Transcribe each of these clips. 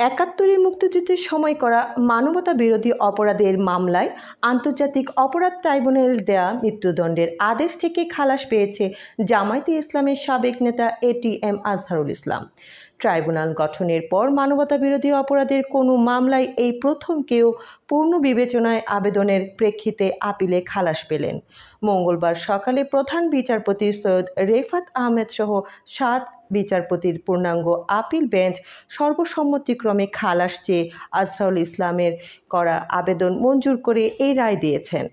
একাত্তরে মুক্তিযুদ্ধের সময় করা মানবতা বিরোধী অপরাধের মামলায় আন্তর্জাতিক অপরাধ ট্রাইব্যুনাল দেয়া মৃত্যুদণ্ডের আদেশ থেকে খালাস পেয়েছে জামায়াতে ইসলামের সাবেক নেতা এটিএম আজহারুল ইসলাম। ট্রাইব্যুনাল গঠনের পর মানবতা বিরোধী অপরাধের কোনো মামলায় এই প্রথম কেউ পূর্ণ বিবেচনায় আবেদনের প্রেক্ষিতে আপিলে খালাস পেলেন। মঙ্গলবার সকালে প্রধান বিচারপতি সৈয়দ রেফাত আহমেদ সহ 7 বিচারপতির পূর্ণাঙ্গ আপিল বেঞ্চ সর্বসম্মতিক্রমে খালাস চেয়ে আজহারুল ইসলামের করা আবেদন মঞ্জুর করে এই রায় দিয়েছেন।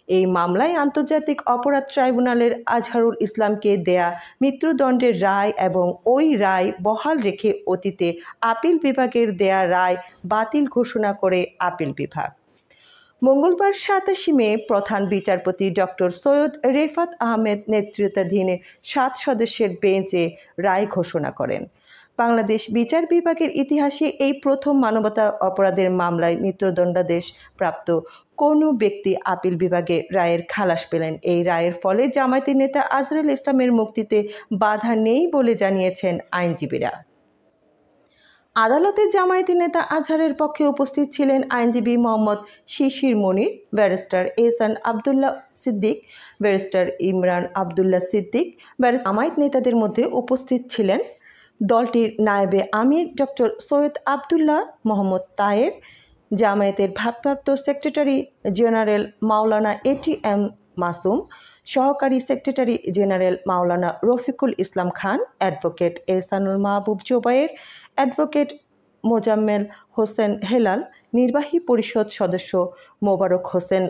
এই মামলায় আন্তর্জাতিক অপরাধ ট্রাইব্যুনালের আজহারুল ইসলামকে দেয়া মৃত্যুদণ্ডের রায় এবং ওই রায় বহাল রেখে অতীতে আপিল বিভাগের দেয়া রায় বাতিল ঘোষণা করে আপিল বিভাগ মঙ্গলবার 27 মে প্রধান বিচারপতি ডক্টর সৈয়দ রেফাত আহমেদ নেতৃত্বাধীন 7 সদস্যের বেঞ্চে রায় ঘোষণা করেন। বাংলাদেশ বিচার বিভাগের ইতিহাসে এই প্রথম মানবতা অপরাধের মামলায় মৃত্যুদণ্ডাদেশ প্রাপ্ত কোনো ব্যক্তি আপিল বিভাগে রায়ের খালাস পেলেন। এই রায়ের ফলে জামায়াতি নেতা আজহারুল ইসলামের মুক্তিতে বাধা নেই বলে জানিয়েছেন আইনজীবীরা। আদালতে জামায়াতি নেতা আজহারের পক্ষে উপস্থিত ছিলেন আইনজীবী মোহাম্মদ শিশির মনির, ব্যারিস্টার এহসান আবদুল্লাহ সিদ্দিক, ব্যারিস্টার ইমরান আবদুল্লাহ সিদ্দিক। জামায়াত নেতাদের মধ্যে উপস্থিত ছিলেন দলটির নায়েবে আমির ডক্টর সৈয়দ আবদুল্লাহ মোহাম্মদ তায়ের, জামায়াতের ভারপ্রাপ্ত সেক্রেটারি জেনারেল মাওলানা এটিএম মাসুম, সহকারী সেক্রেটারি জেনারেল মাওলানা রফিকুল ইসলাম খান, অ্যাডভোকেট এহসানুল মাহবুব জোবায়ের, অ্যাডভোকেট মোজাম্মেল হোসেন হেলাল, নির্বাহী পরিষদ সদস্য মোবারক হোসেন,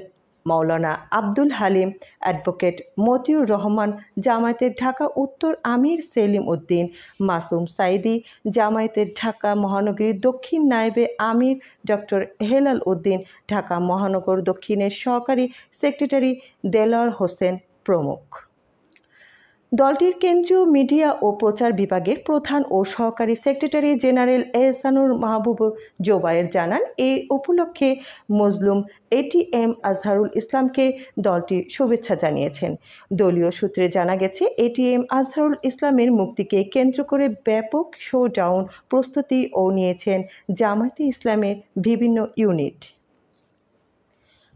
মাওলানা আব্দুল হালিম, অ্যাডভোকেট মতিউর রহমান, জামায়াতের ঢাকা উত্তর আমির সেলিম উদ্দিন, মাসুম সাইদি, জামায়াতের ঢাকা মহানগরী দক্ষিণ নায়েবে আমির ডক্টর হেলাল উদ্দিন, ঢাকা মহানগর দক্ষিণের সহকারী সেক্রেটারি দেলোয়ার হোসেন প্রমুখ। দলটির কেন্দ্রীয় মিডিয়া ও প্রচার বিভাগের প্রধান ও সহকারী সেক্রেটারি জেনারেল এহসানুর মাহবুব জোবায়ের জানান, এই উপলক্ষে মজলুম এটিএম আজহারুল ইসলামকে দলটি শুভেচ্ছা জানিয়েছেন। দলীয় সূত্রে জানা গেছে, এটিএম আজহারুল ইসলামের মুক্তিকে কেন্দ্র করে ব্যাপক শোডাউন প্রস্তুতিও নিয়েছেন জামায়াতে ইসলামের বিভিন্ন ইউনিট।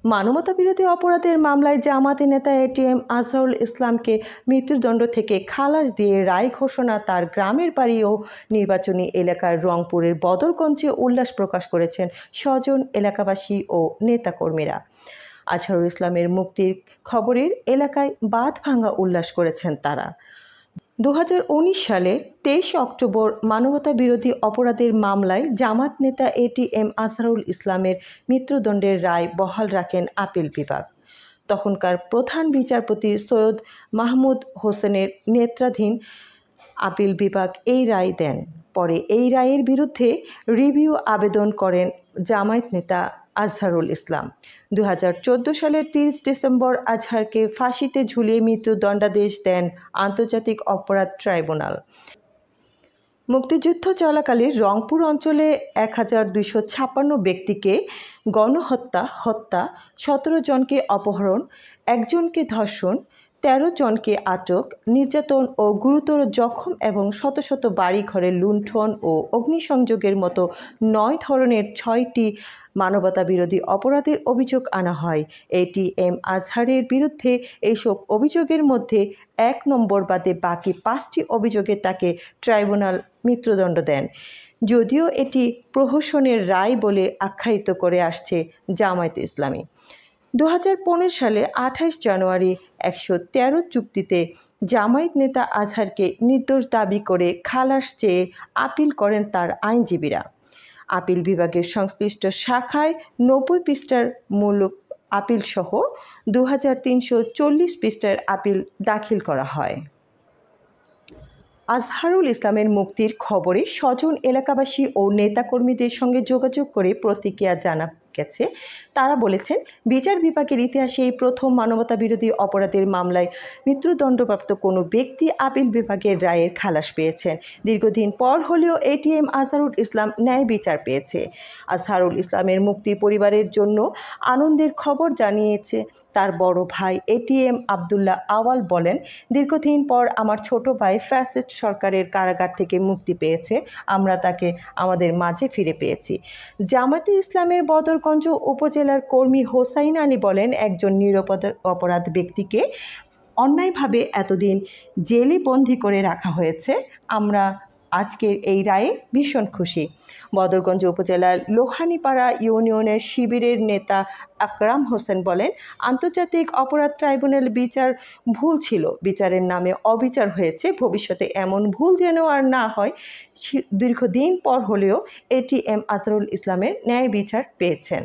মানবতা বিরোধী অপরাধের মামলায় জামায়াতি নেতা এটিএম আজহারুল ইসলামকে মৃত্যুদণ্ড থেকে খালাস দিয়ে রায় ঘোষণা তার গ্রামের বাড়ি ও নির্বাচনী এলাকার রংপুরের বদরগঞ্জে উল্লাস প্রকাশ করেছেন স্বজন, এলাকাবাসী ও নেতাকর্মীরা। আজহারুল ইসলামের মুক্তির খবরের এলাকায় বাঁধ ভাঙা উল্লাস করেছেন তারা। 2019 সালে 23 অক্টোবর মানবতা বিরোধী অপরাধের মামলায় জামায়াত নেতা এটিএম আজহারুল ইসলামের মৃত্যুদণ্ডের রায় বহাল রাখেন আপিল বিভাগ। তখনকার প্রধান বিচারপতি সৈয়দ মাহমুদ হোসেনের নেতৃত্বাধীন আপিল বিভাগ এই রায় দেন। পরে এই রায়ের বিরুদ্ধে রিভিউ আবেদন করেন জামায়াত নেতা আজহারুল ইসলাম। 2014 সালের 30 ডিসেম্বর আজহারকে ফাঁসিতে ঝুলিয়ে মৃত্যুদণ্ডাদেশ দেন আন্তর্জাতিক অপরাধ ট্রাইব্যুনাল। মুক্তিযুদ্ধ চলাকালীন রংপুর অঞ্চলে 1256 ব্যক্তিকে গণহত্যা, হত্যা, 17 জনকে অপহরণ, 1 জনকে ধর্ষণ, 13 জনকে আটক, নির্যাতন ও গুরুতর জখম এবং শত শত বাড়িঘরে লুণ্ঠন ও অগ্নিসংযোগের মতো 9 ধরনের 6টি মানবতা বিরোধী অপরাধের অভিযোগ আনা হয়। এটিএম আজহারের বিরুদ্ধে এইসব অভিযোগের মধ্যে 1 নম্বর বাদে বাকি 5টি অভিযোগে তাকে ট্রাইব্যুনাল মৃত্যুদণ্ড দেন, যদিও এটি প্রহসনের রায় বলে আখ্যায়িত করে আসছে জামায়াতে ইসলামী। 2015 সালে 28 জানুয়ারি 113 চুক্তিতে জামায়াত নেতা আজহারকে নির্দোষ দাবি করে খালাস চেয়ে আপিল করেন তার আইনজীবীরা। আপিল বিভাগের সংশ্লিষ্ট শাখায় 90 পৃষ্ঠার মূল আপিল সহ 2340 পৃষ্ঠার আপিল দাখিল করা হয়। আজহারুল ইসলামের মুক্তির খবরে স্বজন, এলাকাবাসী ও নেতাকর্মীদের সঙ্গে যোগাযোগ করে প্রতিক্রিয়া জানান গেছে। তারা বলেছেন, বিচার বিভাগের ইতিহাসে এই প্রথম মানবতাবিরোধী অপরাধের মামলায় মৃত্যুদণ্ডপ্রাপ্ত কোনো ব্যক্তি আপিল বিভাগের রায়ের খালাস পেয়েছেন। দীর্ঘদিন পর হলেও এটিএম আজহারুল ইসলাম ন্যায় বিচার পেয়েছে। আজহারুল ইসলামের মুক্তি পরিবারের জন্য আনন্দের খবর জানিয়েছে তার বড় ভাই এটিএম আবদুল্লাহ আওয়াল বলেন, দীর্ঘদিন পর আমার ছোট ভাই ফ্যাসিস্ট সরকারের কারাগার থেকে মুক্তি পেয়েছে। আমরা তাকে আমাদের মাঝে ফিরে পেয়েছি। জামায়াতে ইসলামের বদরগঞ্জ উপজেলার কর্মী হোসাইন আলী বলেন, একজন নিরপরাধ ব্যক্তিকে অন্যায়ভাবে এতদিন জেলে বন্দি করে রাখা হয়েছে। আমরা আজকের এই রায়ে ভীষণ খুশি। বদরগঞ্জ উপজেলার লোহানীপাড়া ইউনিয়নের শিবিরের নেতা আকরাম হোসেন বলেন, আন্তর্জাতিক অপরাধ ট্রাইব্যুনাল বিচার ভুল ছিল, বিচারের নামে অবিচার হয়েছে। ভবিষ্যতে এমন ভুল যেন আর না হয়। দীর্ঘদিন পর হলেও এটিএম আজহারুল ইসলামের ন্যায় বিচার পেয়েছেন।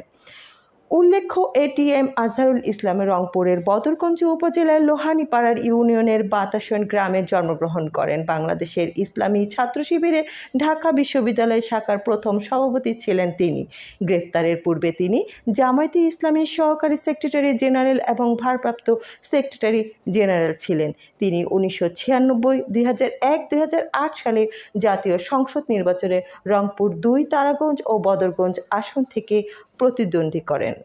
উল্লেখ্য, এটিএম আজহারুল ইসলাম রংপুরের বদরগঞ্জ উপজেলার লোহানীপাড়ার ইউনিয়নের বাতাসন গ্রামে জন্মগ্রহণ করেন। বাংলাদেশের ইসলামী ছাত্র শিবিরের ঢাকা বিশ্ববিদ্যালয় শাখার প্রথম সভাপতি ছিলেন তিনি। গ্রেপ্তারের পূর্বে তিনি জামায়াতে ইসলামীর সহকারী সেক্রেটারি জেনারেল এবং ভারপ্রাপ্ত সেক্রেটারি জেনারেল ছিলেন। তিনি 1996, 2001, 2008 সালে জাতীয় সংসদ নির্বাচনে রংপুর 2, তারাগঞ্জ ও বদরগঞ্জ আসন থেকে প্রতিদ্বন্দ্বী করেন।